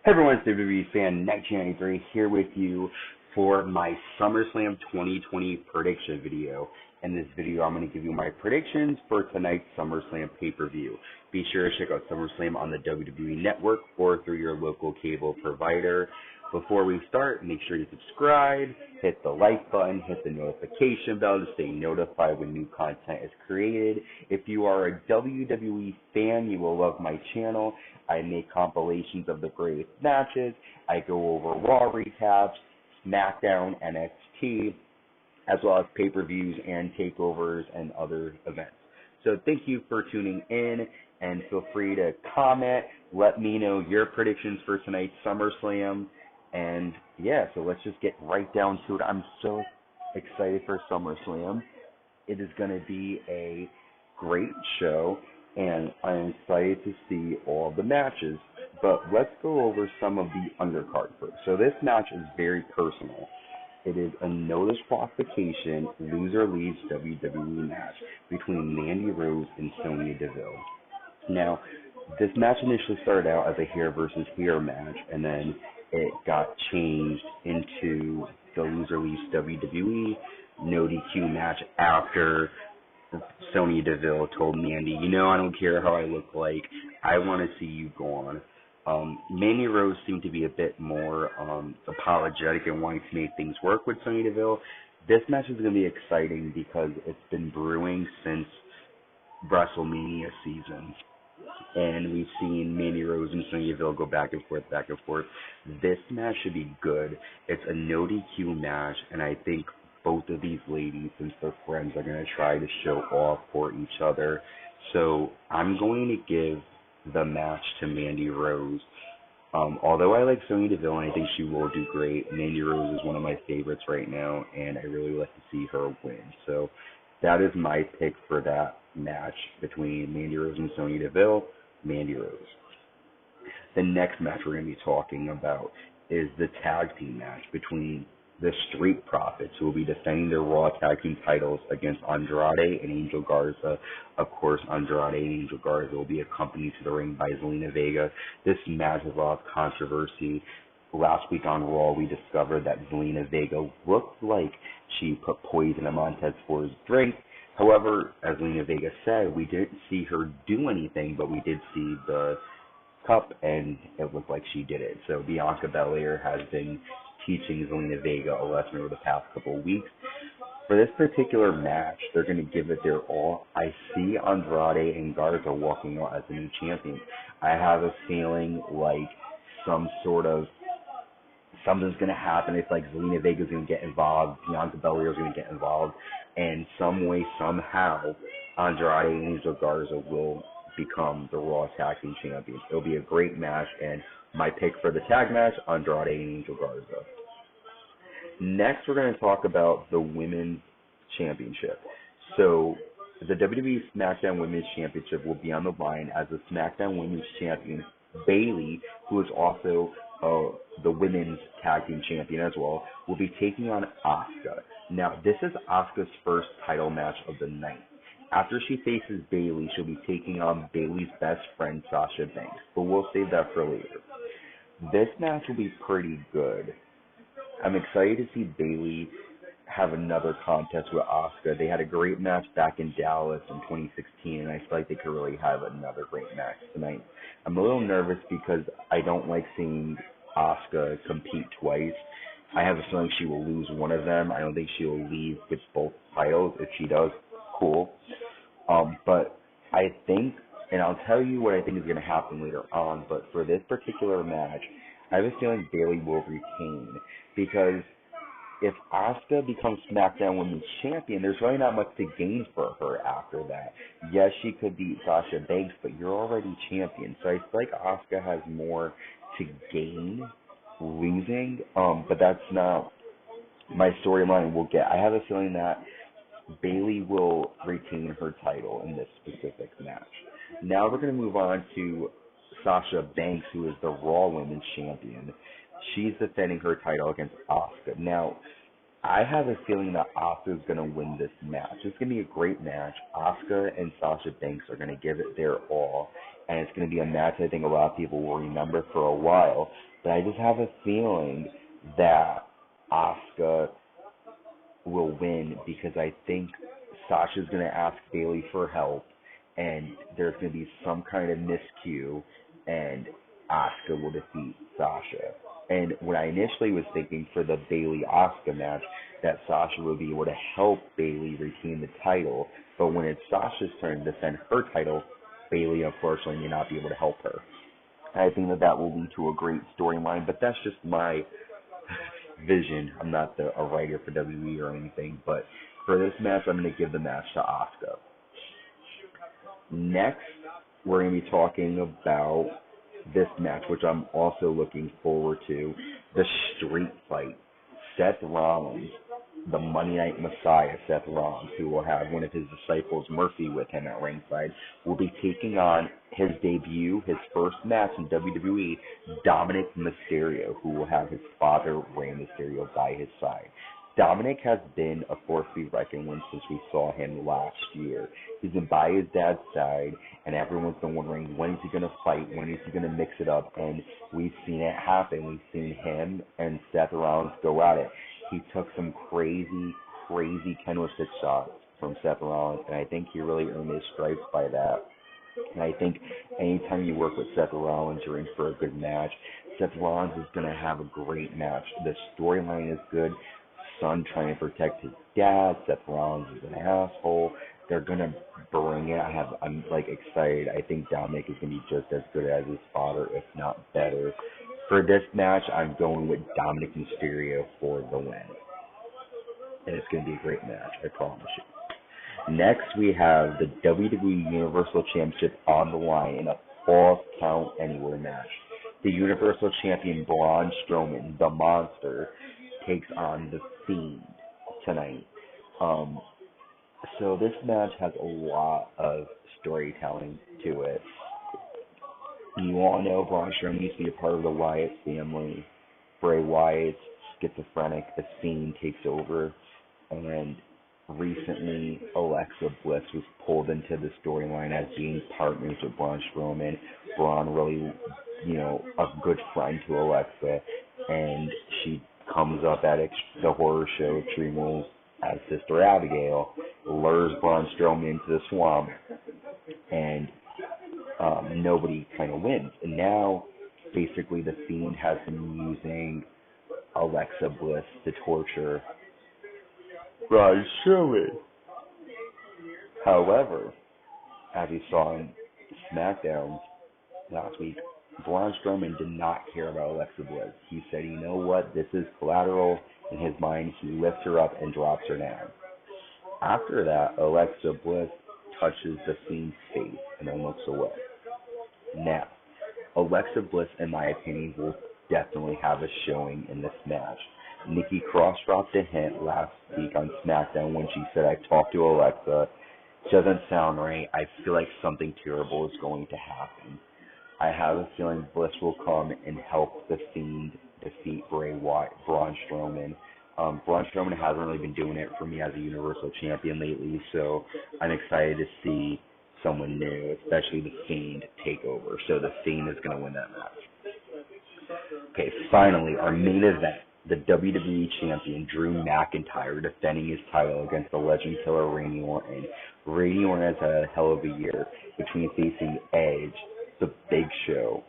Hey everyone, it's WWE fan 1993 here with you for my SummerSlam 2020 prediction video. In this video, I'm going to give you my predictions for tonight's SummerSlam pay-per-view. Be sure to check out SummerSlam on the WWE Network or through your local cable provider. Before we start, make sure you subscribe, hit the like button, hit the notification bell to stay notified when new content is created. If you are a WWE fan, you will love my channel. I make compilations of the greatest matches. I go over Raw recaps, SmackDown, NXT, as well as pay-per-views and takeovers and other events. So thank you for tuning in, and feel free to comment. Let me know your predictions for tonight's SummerSlam. And yeah, so let's just get right down to it. I'm so excited for SummerSlam. It is going to be a great show, and I'm excited to see all the matches. But let's go over some of the undercard first. So this match is very personal. It is a no disqualification, loser leaves WWE match between Mandy Rose and Sonya Deville. Now, this match initially started out as a hair versus hair match, and then it got changed into the loser leaves WWE no DQ match after Sonya Deville told Mandy, I don't care how I look like, I want to see you go on. Mandy Rose seemed to be a bit more apologetic and wanting to make things work with Sonya Deville. This match is going to be exciting because it's been brewing since WrestleMania season. And we've seen Mandy Rose and Sonya Deville go back and forth, back and forth. This match should be good. It's a no DQ match, and I think both of these ladies, since they're friends, are going to try to show off for each other. So I'm going to give the match to Mandy Rose. Although I like Sonya Deville and I think she will do great, Mandy Rose is one of my favorites right now, and I really like to see her win. So that is my pick for that match between Mandy Rose and Sonya Deville. Mandy Rose. The next match we're going to be talking about is the tag team match between the Street Profits, who will be defending their Raw tag team titles against Andrade and Angel Garza. Of course, Andrade and Angel Garza will be accompanied to the ring by Zelina Vega. This match has a lot of controversy. Last week on Raw, we discovered that Zelina Vega looked like she put poison in Montez Ford's drink. However, as Zelina Vega said, we didn't see her do anything, but we did see the cup, and it looked like she did it. So Bianca Belair has been teaching Zelina Vega a lesson over the past couple of weeks. For this particular match, they're going to give it their all. I see Andrade and Garza walking out as the new champions. I have a feeling like something's going to happen. It's like Zelina Vega's going to get involved, Bianca Belair's going to get involved, and some way, somehow, Andrade and Angel Garza will become the Raw Tag Team Champions. It'll be a great match, and my pick for the tag match, Andrade and Angel Garza. Next, we're going to talk about the Women's Championship. So, the WWE SmackDown Women's Championship will be on the line as the SmackDown Women's Champion, Bayley, who is also the Women's Tag Team Champion as well, will be taking on Asuka. Now, this is Asuka's first title match of the night. After she faces Bayley, she'll be taking on Bayley's best friend, Sasha Banks, but we'll save that for later. This match will be pretty good. I'm excited to see Bayley have another contest with Asuka. They had a great match back in Dallas in 2016, and I feel like they could really have another great match tonight. I'm a little nervous because I don't like seeing Asuka compete twice. I have a feeling she will lose one of them. I don't think she will leave with both titles. If she does, cool. But I think, and I'll tell you what I think is going to happen later on, but for this particular match, I have a feeling Bayley will retain, because if Asuka becomes SmackDown Women's Champion, there's really not much to gain for her after that. Yes, she could beat Sasha Banks, but you're already champion. So I feel like Asuka has more to gain losing, but that's not my storyline we'll get. I have a feeling that Bayley will retain her title in this specific match. Now we're going to move on to Sasha Banks, who is the Raw Women's Champion. She's defending her title against Asuka. Now, I have a feeling that Asuka is going to win this match. It's going to be a great match. Asuka and Sasha Banks are going to give it their all, and it's going to be a match I think a lot of people will remember for a while. But I just have a feeling that Asuka will win because I think Sasha's going to ask Bayley for help, and there's going to be some kind of miscue, and Asuka will defeat Sasha. And when I initially was thinking for the Bayley-Asuka match, that Sasha would be able to help Bayley retain the title, but when it's Sasha's turn to defend her title, Bayley unfortunately may not be able to help her. I think that will lead to a great storyline, but that's just my vision. I'm not a writer for WWE or anything, but for this match, I'm going to give the match to Asuka. Next, we're going to be talking about this match, which I'm also looking forward to, the street fight. Seth Rollins, the Monday Night Messiah, Seth Rollins, who will have one of his disciples, Murphy, with him at ringside, will be taking on his debut, his first match in WWE, Dominick Mysterio, who will have his father, Rey Mysterio, by his side. Dominick has been a force to be reckoned with since we saw him last year. He's been by his dad's side, and everyone's been wondering, when is he going to fight? When is he going to mix it up? And we've seen it happen. We've seen him and Seth Rollins go at it. He took some crazy candlestick shots from Seth Rollins, and I think he really earned his stripes by that. And I think anytime you work with Seth Rollins, you're in for a good match. Seth Rollins is going to have a great match. The storyline is good. Son trying to protect his dad. Seth Rollins is an asshole. They're going to bring it. I'm excited. I think Dominic is going to be just as good as his father, if not better. For this match, I'm going with Dominick Mysterio for the win. And it's going to be a great match, I promise you. Next, we have the WWE Universal Championship on the line in a Falls Count Anywhere match. The Universal Champion Braun Strowman, the Monster, takes on the Fiend tonight. So this match has a lot of storytelling to it. You all know Braun Strowman used to be a part of the Wyatt family. Bray Wyatt's schizophrenic. The Fiend takes over, and recently Alexa Bliss was pulled into the storyline as being partners with Braun Strowman. Braun really, a good friend to Alexa, and she comes up at the horror show Extreme Rules as Sister Abigail, lures Braun Strowman into the swamp, and nobody kind of wins. And now, basically, the Fiend has been using Alexa Bliss to torture Braun Strowman. However, as we saw in SmackDown last week, Braun Strowman did not care about Alexa Bliss. He said, you know what, this is collateral. In his mind, he lifts her up and drops her down. After that, Alexa Bliss touches the Fiend's face and then looks away. Now, Alexa Bliss, in my opinion, will definitely have a showing in this match. Nikki Cross dropped a hint last week on SmackDown when she said, I talked to Alexa. Doesn't sound right. I feel like something terrible is going to happen. I have a feeling Bliss will come and help the Fiend defeat Braun Strowman. Braun Strowman hasn't really been doing it for me as a Universal Champion lately, so I'm excited to see someone new, especially the Fiend, take over. So the Fiend is going to win that match. Okay, finally, our main event. The WWE Champion, Drew McIntyre, defending his title against the Legend Killer Randy Orton. Randy Orton has had a hell of a year between facing Edge, The Big Show,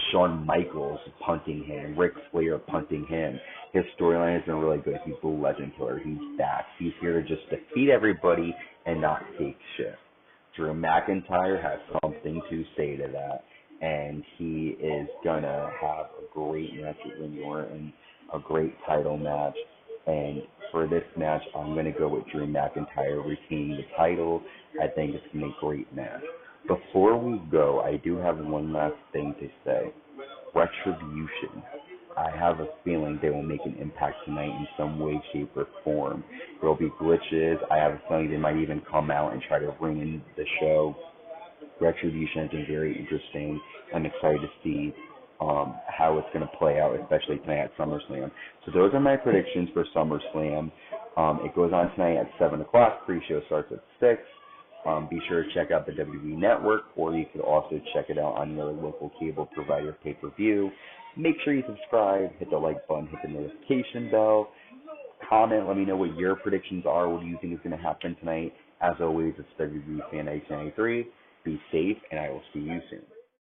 Shawn Michaels punting him, Ric Flair punting him. His storyline has been really good. He's the Legend Killer. He's back. He's here to just defeat everybody and not take shit. Drew McIntyre has something to say to that, and he is going to have a great match with Randy Orton, a great title match. And for this match, I'm going to go with Drew McIntyre retaining the title. I think it's going to be a great match. Before we go, I do have one last thing to say. Retribution. I have a feeling they will make an impact tonight in some way, shape, or form. There will be glitches. I have a feeling they might even come out and try to bring in the show. Retribution has been very interesting. I'm excited to see how it's going to play out, especially tonight at SummerSlam. So those are my predictions for SummerSlam. It goes on tonight at 7 o'clock. Pre-show starts at 6. Be sure to check out the WWE Network, or you could also check it out on your local cable provider pay-per-view. Make sure you subscribe, hit the like button, hit the notification bell, comment, let me know what your predictions are. What do you think is going to happen tonight? As always, it's WWE Fan 1993. Be safe, and I will see you soon.